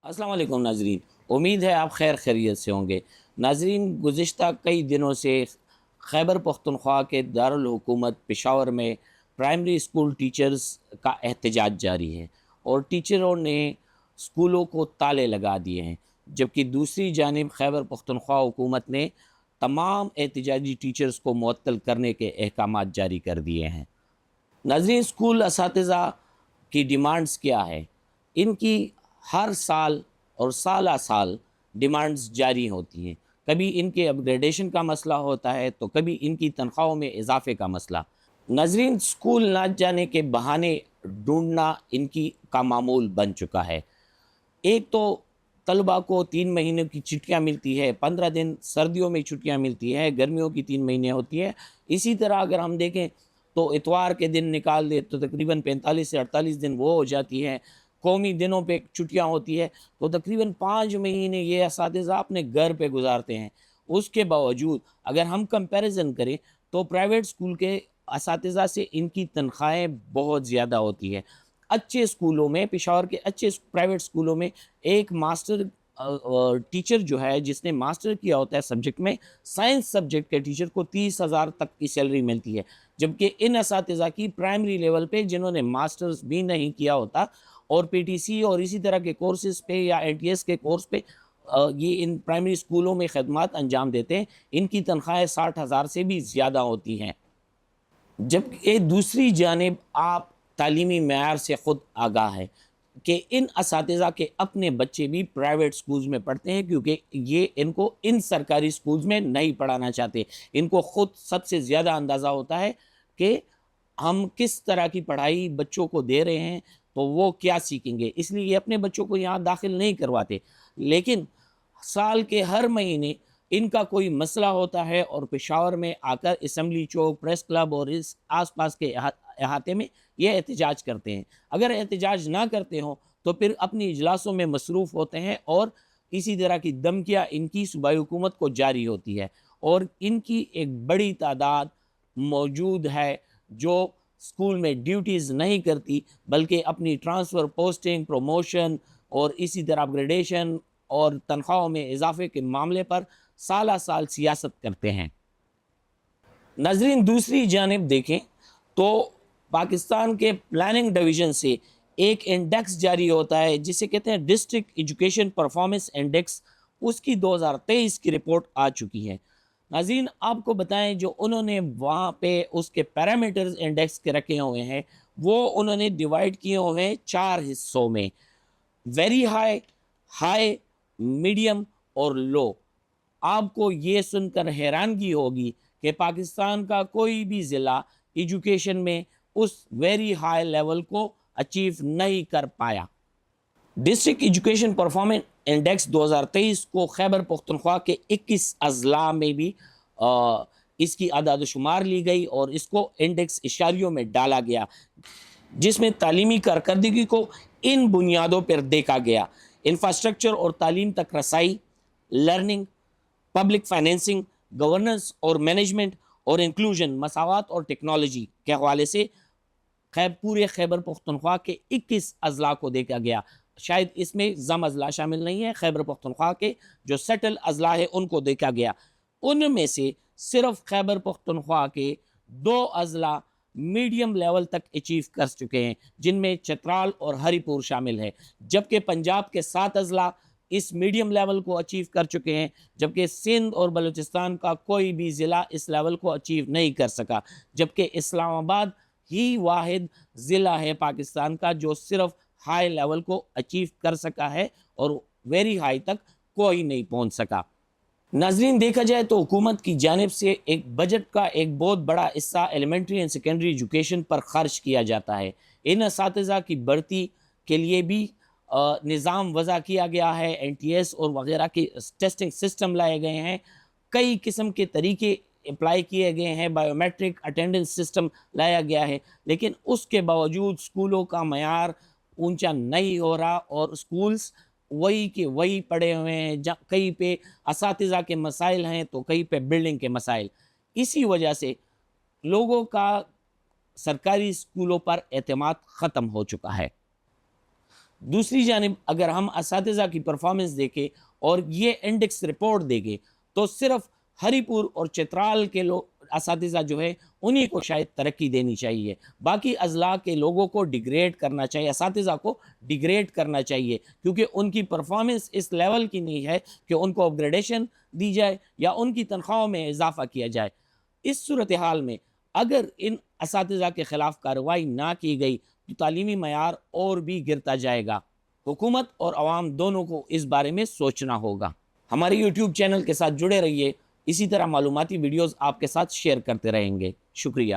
अस्सलाम वालेकुम नाजरीन, उम्मीद है आप खैर खैरियत से होंगे। नाजरीन, गुज़िश्ता कई दिनों से खैबर पख्तूनख्वा के दारुल हुकूमत पेशावर में प्राइमरी स्कूल टीचर्स का एहतजाज जारी है और टीचरों ने स्कूलों को ताले लगा दिए हैं, जबकि दूसरी जानिब खैबर पख्तूनख्वा हुकूमत ने तमाम एहतजाजी टीचर्स को मुअत्तल करने के अहकामात जारी कर दिए हैं। नाज़रीन, स्कूल असातिज़ा की डिमांड्स क्या है? इनकी हर साल और साल साल डिमांड्स जारी होती हैं। कभी इनके अपग्रेडेशन का मसला होता है तो कभी इनकी तनख्वाहों में इजाफे का मसला। नाज़रीन, स्कूल ना जाने के बहाने ढूंढना इनकी का मामूल बन चुका है। एक तो तलबा को 3 महीने की छुट्टियाँ मिलती है, 15 दिन सर्दियों में छुट्टियाँ मिलती है, गर्मियों की 3 महीने होती है। इसी तरह अगर हम देखें तो इतवार के दिन निकाल दे तो तकरीबन 45 से 48 दिन वो हो जाती है। कौमी दिनों पे छुट्टियाँ होती है तो तकरीबन 5 महीने ये असातिज़ा अपने घर पे गुजारते हैं। उसके बावजूद अगर हम कंपैरिजन करें तो प्राइवेट स्कूल के असातिज़ा से इनकी तनख्वाहें बहुत ज़्यादा होती है। अच्छे स्कूलों में, पेशावर के अच्छे प्राइवेट स्कूलों में एक मास्टर टीचर जो है जिसने मास्टर किया होता है सब्जेक्ट में, साइंस सब्जेक्ट के टीचर को 30,000 तक की सैलरी मिलती है, जबकि इन असातिज़ा की प्राइमरी लेवल पे जिन्होंने मास्टर्स भी नहीं किया होता और पीटीसी और इसी तरह के कोर्सेज़ पे या एटीएस के कोर्स पे ये इन प्राइमरी स्कूलों में खदमात अंजाम देते हैं, इनकी तनख्वाहें 60,000 से भी ज़्यादा होती हैं। जबकि दूसरी जानिब आप तालीमी मेयार से ख़ुद आगाह है कि इन असातिज़ा के अपने बच्चे भी प्राइवेट स्कूल्स में पढ़ते हैं, क्योंकि ये इनको इन सरकारी स्कूल्स में नहीं पढ़ाना चाहते। इनको ख़ुद सबसे ज़्यादा अंदाज़ा होता है कि हम किस तरह की पढ़ाई बच्चों को दे रहे हैं तो वो क्या सीखेंगे, इसलिए ये अपने बच्चों को यहाँ दाखिल नहीं करवाते। लेकिन साल के हर महीने इनका कोई मसला होता है और पेशावर में आकर असम्बली चौक, प्रेस क्लब और इस आसपास के अहाते में ये एहतजाज करते हैं। अगर एहतजाज ना करते हों तो फिर अपनी इजलासों में मसरूफ़ होते हैं और इसी तरह की धमकियाँ इनकी सूबाई हुकूमत को जारी होती है। और इनकी एक बड़ी तादाद मौजूद है जो स्कूल में ड्यूटीज़ नहीं करती, बल्कि अपनी ट्रांसफ़र, पोस्टिंग, प्रमोशन और इसी तरह अपग्रेडेशन और तनख्वाहों में इजाफे के मामले पर साल साल सियासत करते हैं। नाज़रीन, दूसरी जानिब देखें तो पाकिस्तान के प्लानिंग डिवीज़न से एक इंडेक्स जारी होता है जिसे कहते हैं डिस्ट्रिक्ट एजुकेशन परफॉर्मेंस इंडेक्स। उसकी 2023 की रिपोर्ट आ चुकी है। नाज़रीन, आपको बताएं जो उन्होंने वहाँ पे उसके पैरामीटर्स इंडेक्स के रखे हुए हैं वो उन्होंने डिवाइड किए हुए हैं 4 हिस्सों में: वेरी हाई, हाई, मीडियम और लो। आपको ये सुनकर हैरानगी होगी कि पाकिस्तान का कोई भी ज़िला एजुकेशन में उस वेरी हाई लेवल को अचीव नहीं कर पाया। डिस्ट्रिक्ट एजुकेशन परफॉर्मेंस इंडेक्स 2023 को खैबर पख्तूनख्वा के 21 अजला में भी इसकी आदाद शुमार ली गई और इसको इंडेक्स इशारियों में डाला गया, जिसमें तालीमी कारकर्दगी को इन बुनियादों पर देखा गया: इंफ्रास्ट्रक्चर और तालीम तक रसाई, लर्निंग, पब्लिक फाइनेंसिंग, गवर्नेंस और मैनेजमेंट और इंक्लूजन, मसावत और टेक्नोलॉजी के हवाले से पूरे खैबर पख्तूनख्वा के 21 अजला को देखा गया। शायद इसमें जम अजला शामिल नहीं है, खैबर पख्तूनख्वा के जो सेटल अजला है उनको देखा गया। उनमें से सिर्फ खैबर पख्तूनख्वा के 2 अजला मीडियम लेवल तक अचीव कर चुके हैं, जिनमें चतराल और हरीपुर शामिल है, जबकि पंजाब के 7 अजला इस मीडियम लेवल को अचीव कर चुके हैं, जबकि सिंध और बलूचिस्तान का कोई भी ज़िला इस लेवल को अचीव नहीं कर सका। जबकि इस्लामाबाद ही वाहिद ज़िला है पाकिस्तान का जो सिर्फ हाई लेवल को अचीव कर सका है और वेरी हाई तक कोई नहीं पहुंच सका। नाजरीन, देखा जाए तो हुकूमत की जानिब से एक बजट का एक बहुत बड़ा हिस्सा एलिमेंट्री एंड सेकेंडरी एजुकेशन पर खर्च किया जाता है। इन असातिज़ा की भर्ती के लिए भी निज़ाम वज़ा किया गया है, एनटीएस और वगैरह के टेस्टिंग सिस्टम लाए गए हैं, कई किस्म के तरीके अप्लाई किए गए हैं, बायोमेट्रिक अटेंडेंस सिस्टम लाया गया है, लेकिन उसके बावजूद स्कूलों का मयार ऊंचा नहीं हो रहा और स्कूल्स वही के वही पड़े हुए हैं। कहीं पे असातिज़ा के मसाइल हैं तो कहीं पे बिल्डिंग के मसाइल। इसी वजह से लोगों का सरकारी स्कूलों पर एतमाद ख़त्म हो चुका है। دوسری جانب اگر ہم اساتذہ کی پرفارمنس دیکھیں اور یہ انڈیکس رپورٹ دیکھیں تو صرف ہری پور اور چترال کے اساتذہ جو ہے انہی کو شاید ترقی دینی چاہیے، باقی اضلاع کے لوگوں کو ڈیگریڈ کرنا چاہیے، اساتذہ کو ڈیگریڈ کرنا چاہیے، کیونکہ ان کی پرفارمنس اس لیول کی نہیں ہے کہ ان کو اپ گریڈیشن دی جائے یا ان کی تنخواہوں میں اضافہ کیا جائے۔ اس صورتحال میں اگر ان اساتذہ کے خلاف کارروائی نہ کی گئی تو تعلیمی معیار اور بھی گرتا جائے گا۔ حکومت اور عوام دونوں کو اس بارے میں سوچنا ہوگا۔ ہمارے یوٹیوب چینل کے ساتھ جڑے رہیے، اسی طرح معلوماتی ویڈیوز آپ کے ساتھ شیئر کرتے رہیں گے۔ شکریہ۔